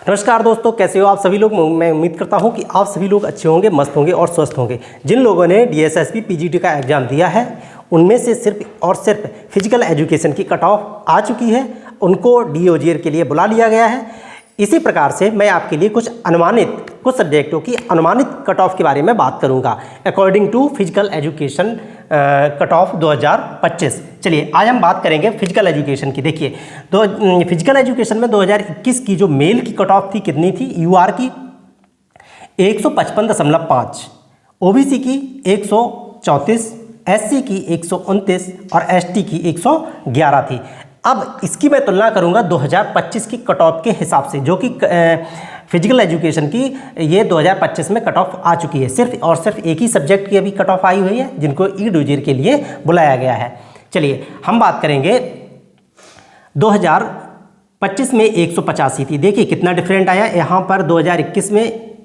नमस्कार दोस्तों, कैसे हो आप सभी लोग। मैं उम्मीद करता हूं कि आप सभी लोग अच्छे होंगे, मस्त होंगे और स्वस्थ होंगे। जिन लोगों ने डीएसएसबी पीजीटी का एग्ज़ाम दिया है उनमें से सिर्फ और सिर्फ फिजिकल एजुकेशन की कट ऑफ आ चुकी है, उनको डीओजीआर के लिए बुला लिया गया है। इसी प्रकार से मैं आपके लिए कुछ सब्जेक्टों की अनुमानित कट ऑफ के बारे में बात करूंगा according to physical education cut off 2025। चलिए आज हम बात करेंगे फिजिकल एजुकेशन की। देखिए फिजिकल एजुकेशन में 2021 की जो मेल की कट ऑफ थी कितनी थी। यूआर की 155.5, ओबीसी की 134, एससी की 129 और एसटी की 111 थी। अब इसकी मैं तुलना करूंगा 2025 की कट ऑफ के हिसाब से, जो कि फिजिकल एजुकेशन की ये 2025 में कट ऑफ आ चुकी है। सिर्फ और सिर्फ एक ही सब्जेक्ट की अभी कट ऑफ आई हुई है जिनको डीओजीआर के लिए बुलाया गया है। चलिए हम बात करेंगे 2025 में 185 थी। देखिए कितना डिफरेंट आया। यहाँ पर 2021 में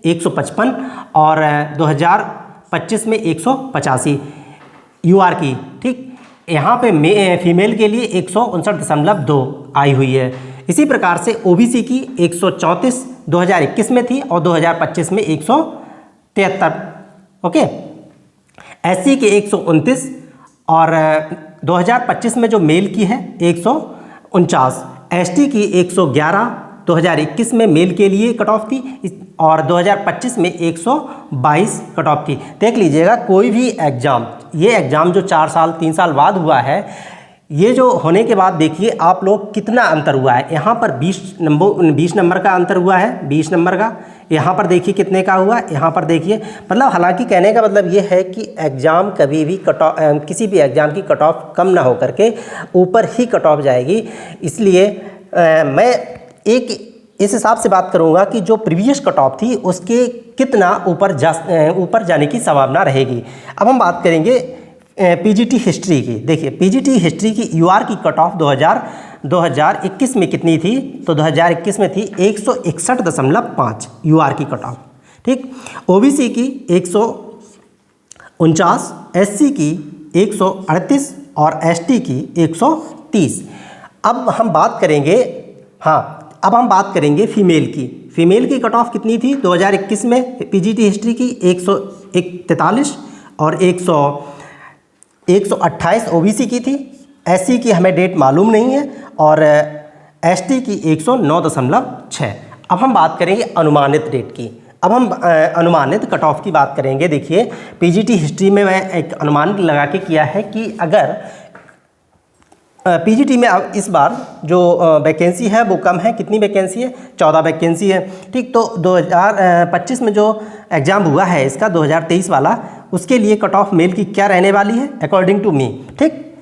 155 और 2025 में 185 यूआर की। ठीक, यहाँ पे फीमेल के लिए 159.2 आई हुई है। इसी प्रकार से ओबीसी की 134 2021 में थी और 2025 में 173। ओके, एससी के 129 और 2025 में जो मेल की है 149, एसटी की 111 2021 में मेल के लिए कट ऑफ थी और 2025 में 122 कट ऑफ थी। देख लीजिएगा कोई भी एग्ज़ाम, ये एग्ज़ाम जो 4 साल 3 साल बाद हुआ है, ये जो होने के बाद देखिए आप लोग कितना अंतर हुआ है। यहाँ पर 20 नंबर का अंतर हुआ है, 20 नंबर का। यहाँ पर देखिए कितने का हुआ, यहाँ पर देखिए। मतलब हालांकि कहने का मतलब ये है कि एग्ज़ाम कभी भी किसी भी एग्ज़ाम की कट ऑफ कम ना हो करके ऊपर ही कट ऑफ जाएगी। इसलिए मैं एक इस हिसाब से बात करूंगा कि जो प्रीवियस कट ऑफ थी उसके कितना ऊपर जाने की संभावना रहेगी। अब हम बात करेंगे पीजीटी हिस्ट्री की। देखिए पीजीटी हिस्ट्री की यूआर की कट ऑफ 2021 में कितनी थी, तो 2021 में थी 161.5 यूआर की कट ऑफ। ठीक, ओबीसी की 149, एससी की 138 और एसटी की 130। अब हम बात करेंगे फीमेल की। फीमेल की कट ऑफ कितनी थी 2021 में पीजीटी हिस्ट्री की 143 और 128 ओबीसी की थी। एससी की हमें डेट मालूम नहीं है और एसटी की 109.6। अब हम बात करेंगे अनुमानित डेट की। अब हम अनुमानित कट ऑफ की बात करेंगे। देखिए पीजीटी हिस्ट्री में मैं एक अनुमान लगा के किया है कि अगर पीजीटी में अब इस बार जो वैकेंसी है वो कम है। कितनी वैकेंसी है, 14 वैकेंसी है। ठीक, तो 2025 में जो एग्ज़ाम हुआ है इसका 2023 वाला, उसके लिए कट ऑफ मेल की क्या रहने वाली है अकॉर्डिंग टू मी। ठीक,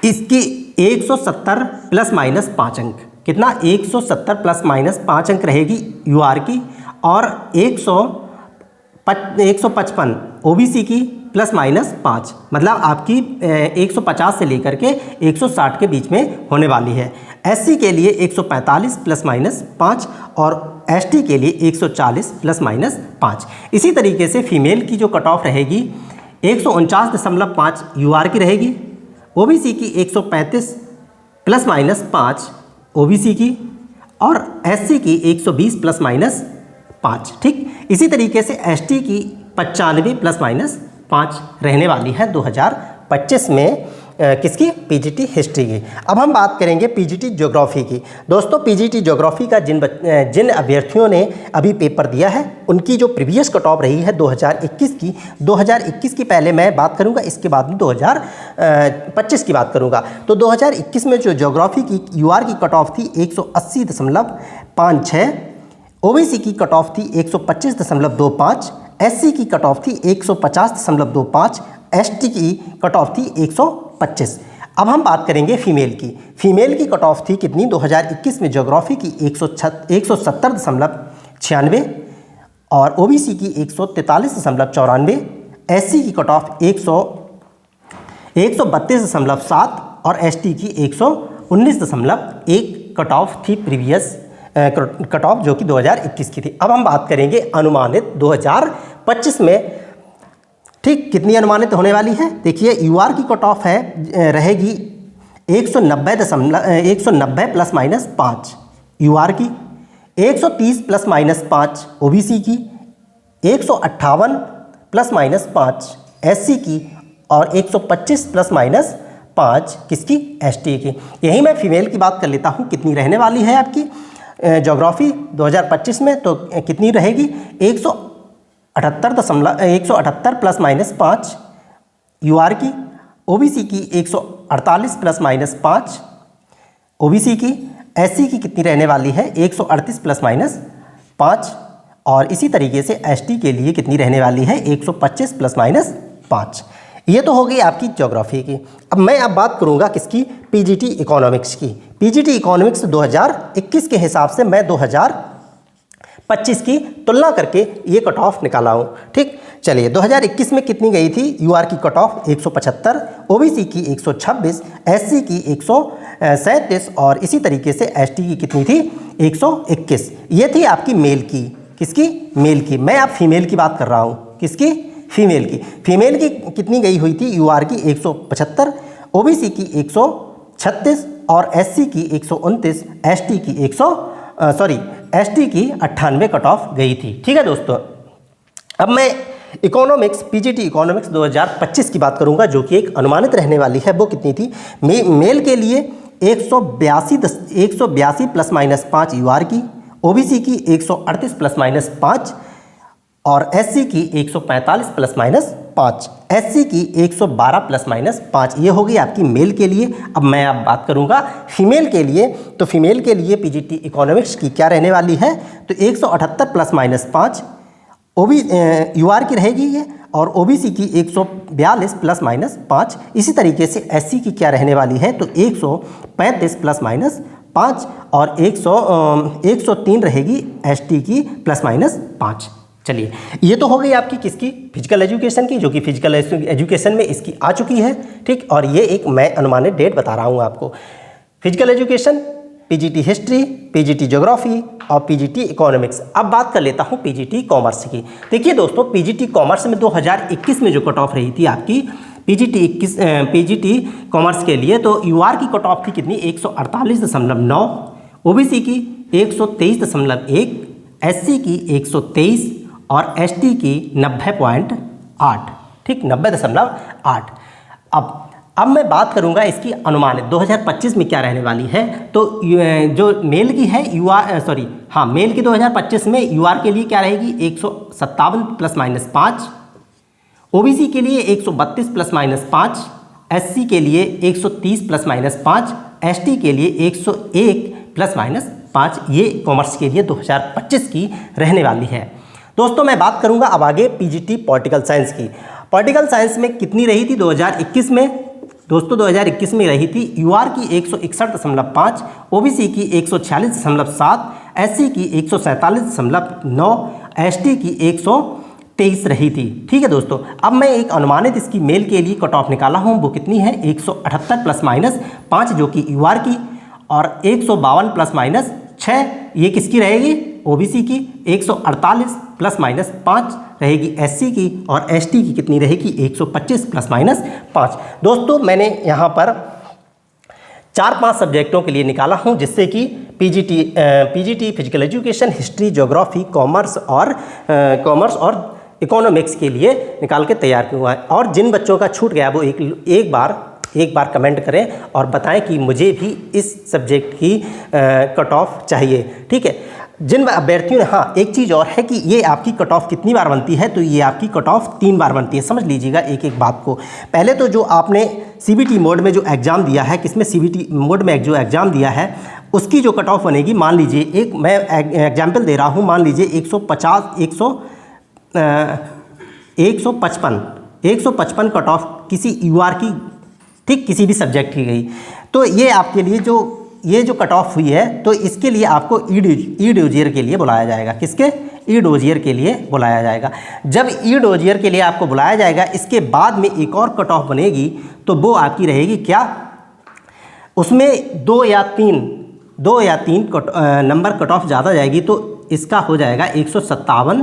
इसकी 170 प्लस माइनस 5 अंक। कितना, 170 प्लस माइनस 5 अंक रहेगी यूआर की और 155 ओबीसी की प्लस माइनस 5। मतलब आपकी 150 से लेकर के 160 के बीच में होने वाली है। एससी के लिए 145 प्लस माइनस 5 और एसटी के लिए 140 प्लस माइनस 5। इसी तरीके से फीमेल की जो कट ऑफ रहेगी 149.5 यूआर की रहेगी। ओबीसी की 135 प्लस माइनस 5 ओबीसी की और एससी की 120 प्लस माइनस 5। ठीक, इसी तरीके से एसटी की 95 प्लस माइनस 5 रहने वाली है 2025 में किसकी, पीजीटी हिस्ट्री की। अब हम बात करेंगे पीजीटी ज्योग्राफी की। दोस्तों पीजीटी ज्योग्राफी का जिन अभ्यर्थियों ने अभी पेपर दिया है उनकी जो प्रीवियस कट ऑफ रही है 2021 की पहले मैं बात करूंगा, इसके बाद में 2025 की बात करूंगा। तो 2021 में जो ज्योग्राफी की यूआर की कट ऑफ थी 180.56, ओबीसी की कट ऑफ थी 125.25, एससी की कट ऑफ थी 150.25, एसटी की कट ऑफ थी 125। अब हम बात करेंगे फीमेल की। फीमेल की कट ऑफ थी कितनी 2021 में ज्योग्राफी की 170.96 और ओबीसी की 143.94, एससी की कट ऑफ 132.7 और एसटी की 119.1 कट ऑफ थी प्रीवियस कट ऑफ जो कि 2021 की थी। अब हम बात करेंगे अनुमानित 2025 में। ठीक, कितनी अनुमानित होने वाली है। देखिए यूआर की कट ऑफ है रहेगी 190 प्लस माइनस 5 यूआर की। 130 प्लस माइनस 5 ओबीसी की, 158 प्लस माइनस 5 एससी की, और 125 प्लस माइनस 5 किसकी, एसटी की। यही मैं फीमेल की बात कर लेता हूँ, कितनी रहने वाली है आपकी ज्योग्राफी 2025 में, तो कितनी रहेगी 178 प्लस माइनस 5 यूआर की, ओबीसी की 148 प्लस माइनस 5 ओबीसी की, एससी की कितनी रहने वाली है 138 प्लस माइनस 5, और इसी तरीके से एसटी के लिए कितनी रहने वाली है 125 प्लस माइनस 5। ये तो हो गई आपकी ज्योग्राफी की। अब मैं बात करूंगा किसकी, पीजीटी इकोनॉमिक्स की। पीजीटी इकोनॉमिक्स 2021 के हिसाब से मैं 2025 की तुलना करके ये कट ऑफ निकाला हूँ, ठीक। चलिए 2021 में कितनी गई थी यूआर की कट ऑफ 175, ओबीसी की 126, एससी की 137, और इसी तरीके से एसटी की कितनी थी 121। ये थी आपकी मेल की, किसकी, मेल की। मैं आप फीमेल की बात कर रहा हूँ, किसकी, फीमेल की। फीमेल की कितनी गई हुई थी यूआर की 175, ओबीसी की 136, और एससी की 129, एसटी की 98 कट ऑफ गई थी, ठीक है दोस्तों। अब मैं इकोनॉमिक्स, पीजीटी इकोनॉमिक्स 2025 की बात करूंगा, जो कि एक अनुमानित रहने वाली है। वो कितनी थी, मेल के लिए 182 प्लस माइनस 5 यूआर की, ओबीसी की 138 प्लस माइनस 5, और एससी की 145 प्लस माइनस 5, एससी की 112 प्लस माइनस 5। ये होगी आपकी मेल के लिए। अब मैं अब बात करूंगा फीमेल के लिए, तो फीमेल के लिए पीजीटी इकोनॉमिक्स की क्या रहने वाली है, तो 178 प्लस माइनस 5 यूआर की रहेगी ये, और ओबीसी की 142 प्लस माइनस 5। इसी तरीके से एससी की क्या रहने वाली है, तो 135 प्लस माइनस 5, और 103 रहेगी एसटी की प्लस माइनस 5। चलिए ये तो हो गई आपकी किसकी, फिजिकल एजुकेशन की, जो कि फिजिकल एजुकेशन में इसकी आ चुकी है, ठीक। और ये एक मैं अनुमानित डेट बता रहा हूँ आपको। Physical education, PGT history, PGT geography और पीजीटी इकोनॉमिक्स। अब बात कर लेता हूँ पीजीटी कॉमर्स की। देखिए दोस्तों, पीजीटी कॉमर्स में 2021 में जो कट ऑफ रही थी आपकी पीजीटी कॉमर्स के लिए, तो यूआर की कट ऑफ थी कितनी 148.9, ओबीसी की 123.1, एससी की 123, और एसटी की 90.8, ठीक, 90.8। अब मैं बात करूंगा इसकी अनुमानित 2025 में क्या रहने वाली है। तो जो मेल की है मेल की 2025 में यूआर के लिए क्या रहेगी 157 प्लस माइनस 5, ओबीसी के लिए 132 प्लस माइनस 5, एससी के लिए 130 प्लस माइनस 5, एसटी के लिए 101 प्लस माइनस 5। ये कॉमर्स के लिए 2025 की रहने वाली है। दोस्तों मैं बात करूंगा अब आगे पीजीटी पॉलिटिकल साइंस की। पॉलिटिकल साइंस में कितनी रही थी 2021 में, दोस्तों 2021 में रही थी यूआर की 161.5, ओबीसी की 146.7, एससी की 147.9, एसटी की 123 रही थी, ठीक है दोस्तों। अब मैं एक अनुमानित इसकी मेल के लिए कट ऑफ निकाला हूँ, वो कितनी है 178 प्लस माइनस 5 जो कि यूआर की, और 152 प्लस माइनस 6 ये किसकी रहेगी, ओबीसी की, 148 प्लस माइनस 5 रहेगी एससी की, और एसटी की कितनी रहेगी 125 प्लस माइनस 5। दोस्तों मैंने यहाँ पर 4-5 सब्जेक्टों के लिए निकाला हूँ, जिससे कि PGT physical education, history, geography, commerce और इकोनॉमिक्स के लिए निकाल के तैयार किया हुआ है। और जिन बच्चों का छूट गया वो एक बार कमेंट करें और बताएं कि मुझे भी इस सब्जेक्ट की कट ऑफ चाहिए, ठीक है। जिन अभ्यर्थियों ने, हाँ एक चीज़ और है कि ये आपकी कट ऑफ कितनी बार बनती है, तो ये आपकी कट ऑफ 3 बार बनती है। समझ लीजिएगा एक बात को। पहले तो जो आपने सीबीटी मोड में जो एग्ज़ाम दिया है, किसमें सीबीटी मोड में जो एग्ज़ाम दिया है उसकी जो कट ऑफ बनेगी, मान लीजिए एक मैं एग्जाम्पल दे रहा हूँ, मान लीजिए 155 कट ऑफ किसी यूआर की, ठीक, किसी भी सब्जेक्ट की गई, तो ये आपके लिए जो कट ऑफ हुई है, तो इसके लिए आपको ई डोजियर के लिए बुलाया जाएगा। किसके, ई डोजियर के लिए बुलाया जाएगा। जब ई डोजियर के लिए आपको बुलाया जाएगा, इसके बाद में एक और कट ऑफ बनेगी, तो वो आपकी रहेगी क्या, उसमें 2 या 3 नंबर कट ऑफ ज़्यादा जाएगी, तो इसका हो जाएगा 157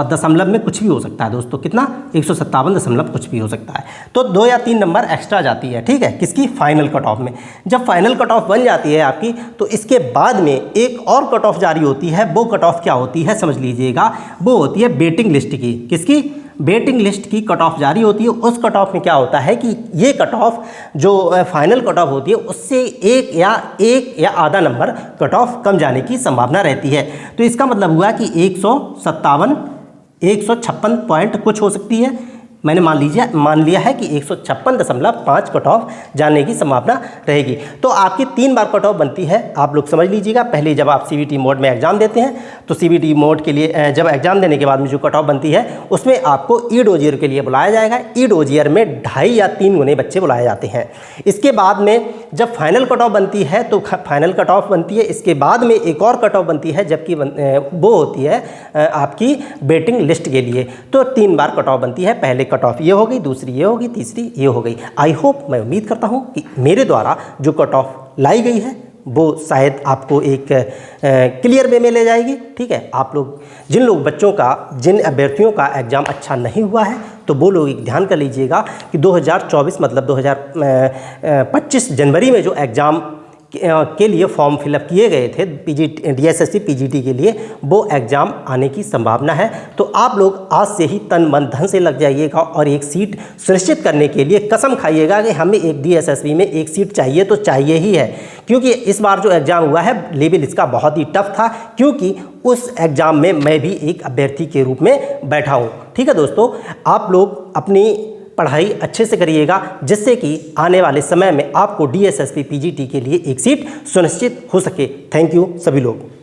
दशमलव में कुछ भी हो सकता है दोस्तों, कितना 157 दशमलव कुछ भी हो सकता है। तो 2 या 3 नंबर एक्स्ट्रा जाती है, ठीक है, किसकी, फाइनल कट ऑफ में। जब फाइनल कट ऑफ बन जाती है आपकी, तो इसके बाद में एक और कट ऑफ जारी होती है। वो कट ऑफ क्या होती है समझ लीजिएगा, वो होती है वेटिंग लिस्ट की। किसकी, वेटिंग लिस्ट की कट ऑफ जारी होती है। उस कट ऑफ में क्या होता है कि ये कट ऑफ जो फाइनल कट ऑफ होती है उससे एक या आधा नंबर कट ऑफ कम जाने की संभावना रहती है। तो इसका मतलब हुआ कि 156 पॉइंट कुछ हो सकती है। मैंने मान लिया है कि 156.5 कट ऑफ जाने की संभावना रहेगी। तो आपकी 3 बार कट ऑफ बनती है, आप लोग समझ लीजिएगा। पहले जब आप CBT मोड में एग्जाम देते हैं तो CBT मोड के लिए जब एग्जाम देने के बाद में जो कट ऑफ बनती है उसमें आपको ई डोजियर के लिए बुलाया जाएगा। ई डोजियर में 2.5 या 3 गुने बच्चे बुलाए जाते हैं। इसके बाद में जब फाइनल कट ऑफ बनती है तो फाइनल कट ऑफ बनती है। इसके बाद में एक और कट ऑफ बनती है, जबकि वो होती है आपकी वेटिंग लिस्ट के लिए। तो 3 बार कट ऑफ बनती है। पहले कट ऑफ ये हो गई, दूसरी ये होगी, तीसरी ये हो गई। आई होप, मैं उम्मीद करता हूँ कि मेरे द्वारा जो कट ऑफ लाई गई है वो शायद आपको एक क्लियर वे में ले जाएगी, ठीक है। आप लोग जिन अभ्यर्थियों का एग्ज़ाम अच्छा नहीं हुआ है तो वो लोग एक ध्यान कर लीजिएगा कि 2024 मतलब 2025 जनवरी में जो एग्ज़ाम के लिए फॉर्म फिलअप किए गए थे DSSC PGT के लिए, वो एग्ज़ाम आने की संभावना है। तो आप लोग आज से ही तन मन धन से लग जाइएगा और एक सीट सुनिश्चित करने के लिए कसम खाइएगा कि हमें एक DSSB में एक सीट चाहिए तो चाहिए ही है। क्योंकि इस बार जो एग्ज़ाम हुआ है लेवल इसका बहुत ही टफ था, क्योंकि उस एग्ज़ाम में मैं भी एक अभ्यर्थी के रूप में बैठा हूँ, ठीक है दोस्तों। आप लोग अपनी पढ़ाई अच्छे से करिएगा, जिससे कि आने वाले समय में आपको DSSP PGT के लिए एक सीट सुनिश्चित हो सके। थैंक यू सभी लोग।